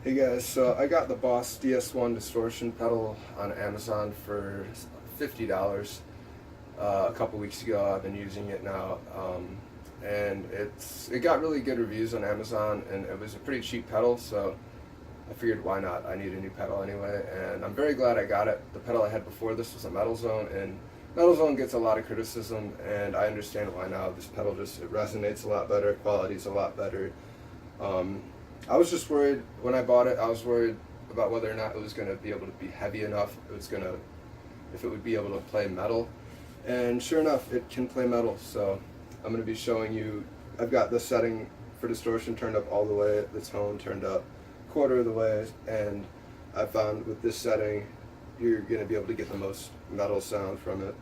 Hey guys, so I got the Boss DS-1 Distortion pedal on Amazon for $50 a couple weeks ago. I've been using it now, and it got really good reviews on Amazon, and it was a pretty cheap pedal, so I figured why not? I need a new pedal anyway, and I'm very glad I got it. The pedal I had before this was a Metal Zone, and Metal Zone gets a lot of criticism, and I understand why now. This pedal just, it resonates a lot better, quality's a lot better. I was just worried when I bought it. I was worried about whether or not it was going to be able to be heavy enough. If it would be able to play metal, and sure enough, it can play metal. So I'm going to be showing you. I've got the setting for distortion turned up all the way, the tone turned up quarter of the way, and I found with this setting, you're going to be able to get the most metal sound from it.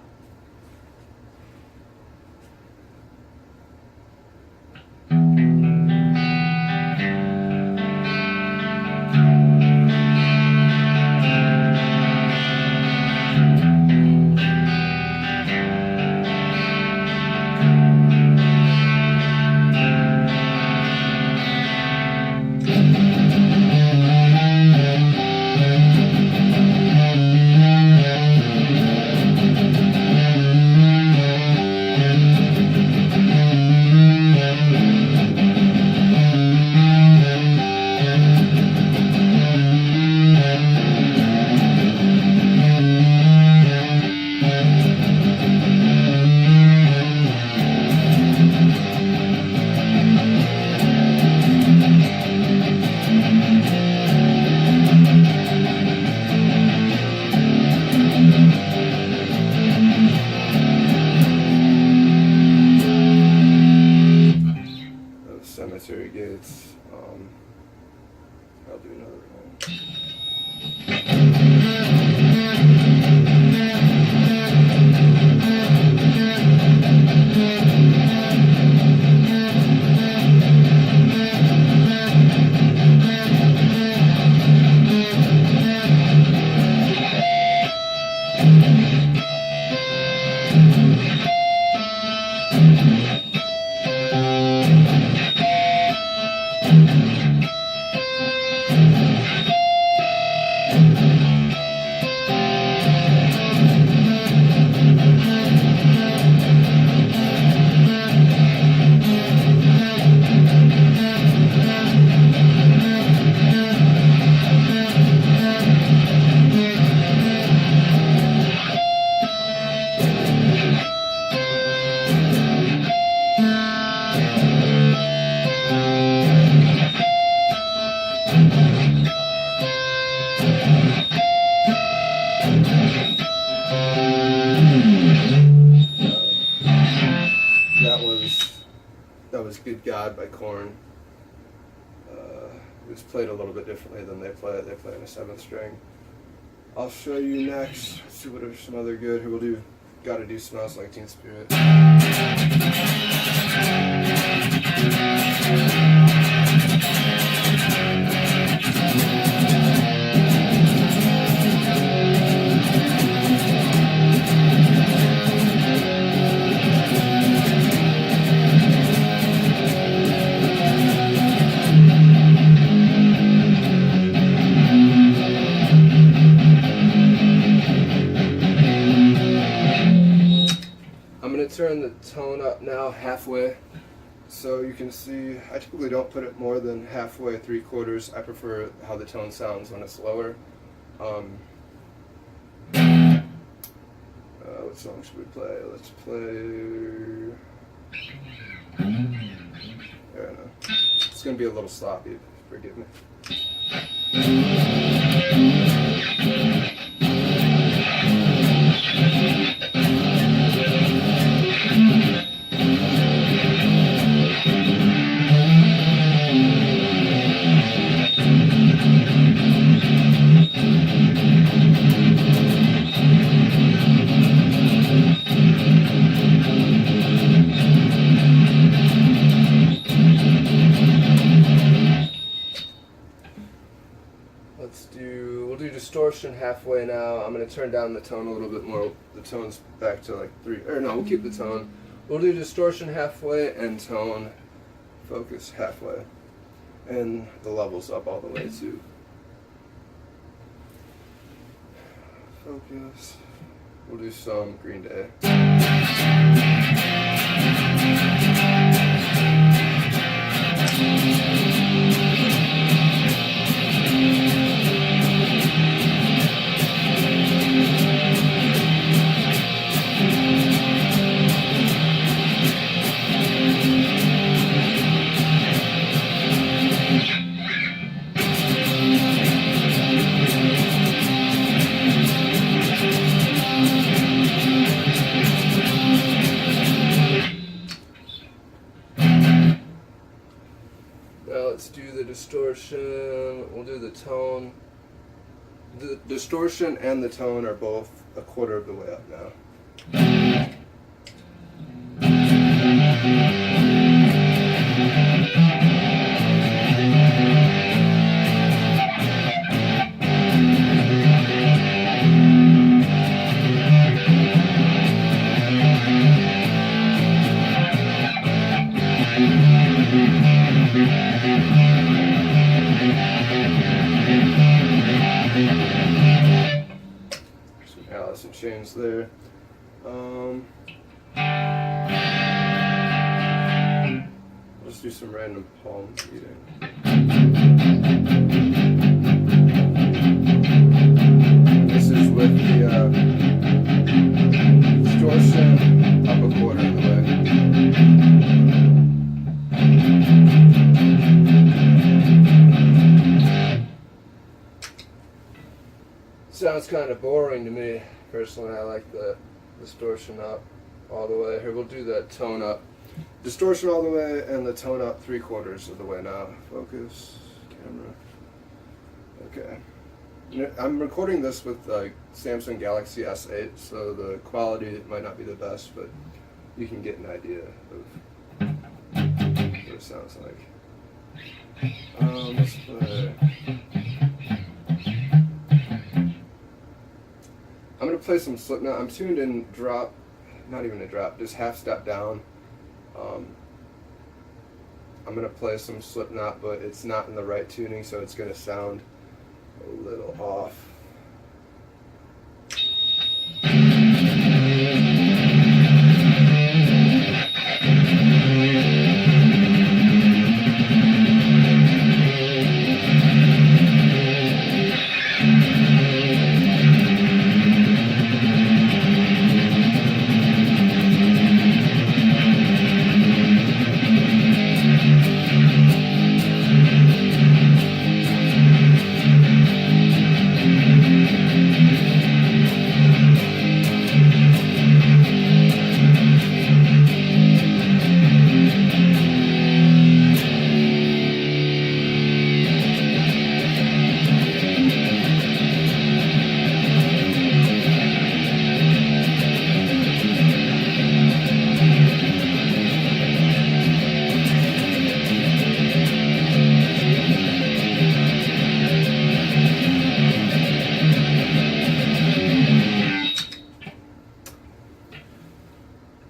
Cemetery gates. I'll do another one. That was Good God by Korn. It was played a little bit differently than they play it. They play in a 7th string. I'll show you next. Let's see what are some other good. Here we'll do Gotta Do Smells Like Teen Spirit. Turn the tone up now halfway, so you can see I typically don't put it more than halfway, 3/4. I prefer how the tone sounds when it's lower. What song should we play? Let's play. I don't know. It's gonna be a little sloppy. Forgive me. We'll do distortion halfway now. I'm going to turn down the tone a little bit more. The tone's back to like 3, or no, we'll keep the tone. We'll do distortion halfway and tone focus halfway. And the levels up all the way too. Focus. We'll do some Green Day. Now let's do the distortion. We'll do the tone. The distortion and the tone are both a quarter of the way up now. Some chains there. Let's do some random palm beating. This is with the distortion up a quarter of the way. Sounds kind of boring to me. Personally, I like the distortion up all the way. Here, we'll do that tone up. Distortion all the way and the tone up 3/4 of the way now. Focus, camera. Okay. I'm recording this with Samsung Galaxy S8, so the quality might not be the best, but you can get an idea of what it sounds like. Let's play. I'm going to play some Slipknot. I'm tuned in drop, not even a drop, just half step down. I'm going to play some Slipknot, but it's not in the right tuning, so it's going to sound a little off.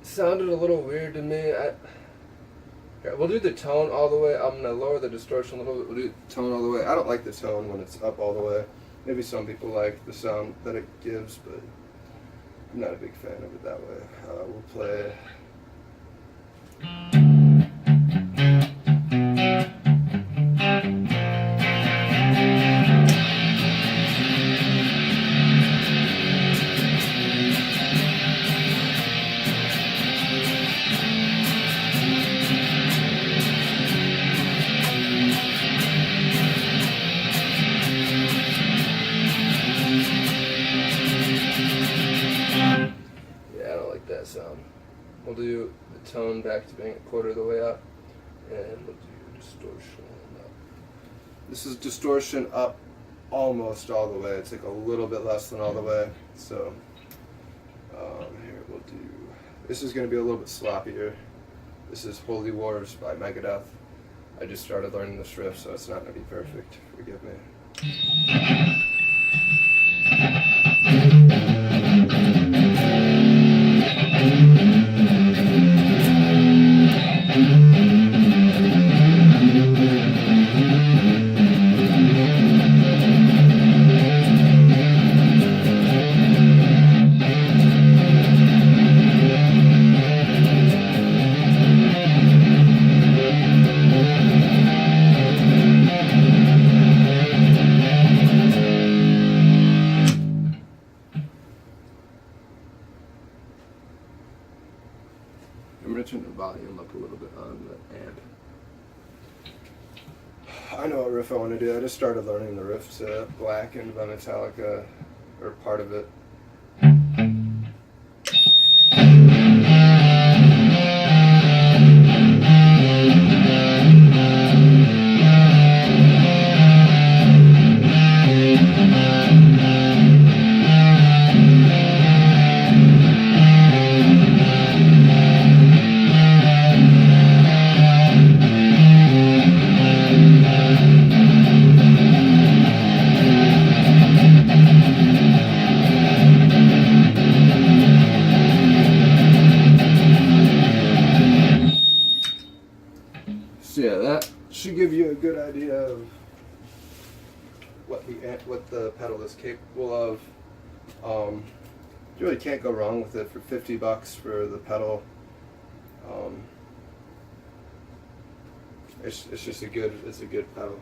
Sounded a little weird to me. We'll do the tone all the way. I'm going to lower the distortion a little bit. We'll do the tone all the way. I don't like the tone when it's up all the way. Maybe some people like the sound that it gives, but I'm not a big fan of it that way. We'll play... We'll do the tone back to being a quarter of the way up, and we'll do distortion up. This is distortion up almost all the way. It's like a little bit less than all the way. So here we'll do, this is going to be a little bit sloppier. This is Holy Wars by Megadeth. I just started learning this riff, so it's not going to be perfect. Forgive me. I know what riff I want to do. I just started learning the riff to Blackened by Metallica, or part of it. So yeah, that should give you a good idea of what the pedal is capable of. You really can't go wrong with it for $50 for the pedal. It's just a good pedal.